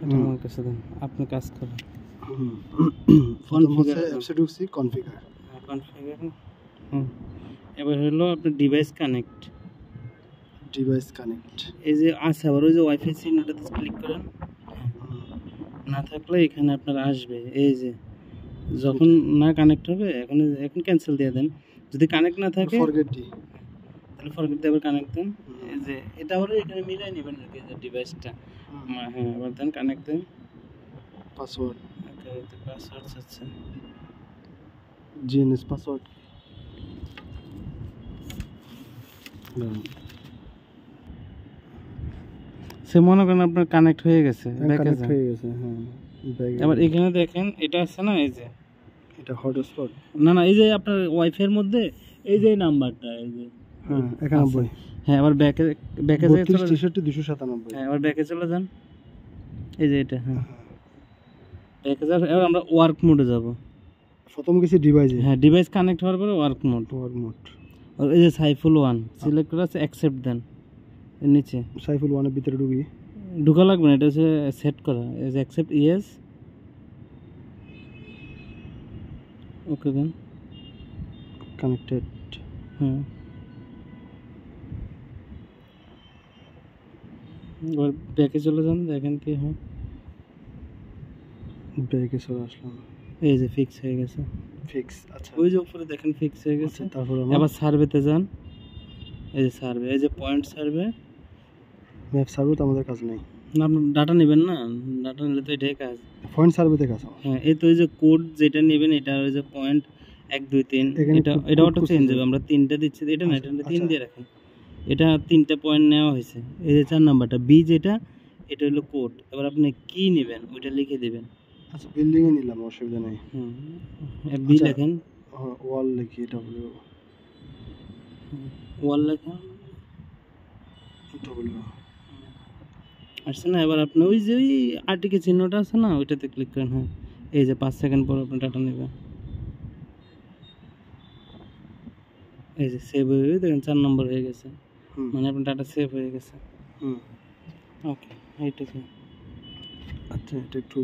এটা আমার কাছে দেন, আপনি কাজ করেন। কনফিগার অ্যাপসে ঢুকছি, কনফিগার এবার হলো আপনার ডিভাইস কানেক্ট। এই যে আছে আবার ওই যে ওয়াইফাই চিহ্নটাতে ক্লিক করেন, না থাকলে এখানে আপনার আসবে। এই যে যখন না কানেক্ট হবে এখন ক্যান্সেল দিয়ে দেন। যদি কানেক্ট না থাকে ফরগেট দি, তাহলে ফরগেট দিয়ে আবার কানেক্ট দেন। এই যে এটা আবার এখানে মিলাই নেবেন আর কি, যে ডিভাইসটা। হ্যাঁ, আবার দেন কানেক্ট দেন। পাসওয়ার্ড, ওকে, পাসওয়ার্ড আছে, জিএনএস পাসওয়ার্ড। সে মনে করেন আপনার কানেক্ট হয়ে গেছে, কানেক্ট হয়ে গেছে। হ্যাঁ, এবার এখানে দেখেন এটা আছে না, এই যে এটা হটস্পট, না না, এই যে আপনার ওয়াইফাই এর মধ্যে এই যে নাম্বারটা, এই যে হ্যাঁ 91। হ্যাঁ, আবার ব্যাকে যান 3263 হ্যাঁ, আবার ব্যাকে চলে যান। এই যে এটা, হ্যাঁ ব্যাকে যান। এবার আমরা ওয়ার্ক মোডে যাব। প্রথম কিছু ডিভাইসে, হ্যাঁ, ডিভাইস কানেক্ট হওয়ার পরে ওয়ার্ক মোড। আর এই যে সাইফুল 1 সিলেক্ট করে আছে, অ্যাকসেপ্ট দেন। এর নিচে সাইফুল 1 এর ভিতরে ঢুকা লাগবে না, এটা হচ্ছে সেট করা। এই যে অ্যাকসেপ্ট, ইয়েস, ওকে দেন, কানেক্টেড। হ্যাঁ, এবার ব্যাকে চলে যান, দেখেন কি হয়। ব্যাকে চলে আসলাম, এই যে ফিক্স হয়ে গেছে। আচ্ছা, ওই যে উপরে দেখেন ফিক্স হয়ে গেছে। তারপর আবার সার্ভেতে যান, এই যে সার্ভে, এই যে পয়েন্ট সার্ভে। ম্যাপ সার্ভে তো আমাদের কাজ নেই, না আপনি ডাটা নেবেন না, ডাটা নিলে তো এটাই কাজ। পয়েন্ট সার্ভেতে কাজ। হ্যাঁ, এই তো এই যে কোড যেটা নেবেন, এটা ওই যে পয়েন্ট 1 2 3, এটা অটো চেঞ্জ হবে। আমরা 3টা দিচ্ছি, এটা না, এটা 3 দিয়ে রাখেন। এটা 3টা পয়েন্ট নেওয়া হয়েছে। এই যে 4 নাম্বারটা বি, যেটা এটা হলো কোড। এবার আপনি কি নেবেন ওইটা লিখে দিবেন। আচ্ছা, বিল্ডিং এ নিলাম, অসুবিধা নেই। বি লেখেন, ওয়াল লিখি, ডব্লিউ ওয়াল লেখেন, ডব্লিউ আসছে না। এবার আপনি ওই যে ওই আর্টিকে চিহ্নটা আছে না, ওইটাতে ক্লিক করেন। হ্যাঁ, এই যে 5 সেকেন্ড পর আপনি ডাটা নেবেন। এই যে সেভ হয়ে গেছে, দেখেন 4 নম্বর হয়ে গেছে, মানে আপনার ডাটা সেভ হয়ে গেছে। ওকে, এইটুকু। আচ্ছা, এটা একটু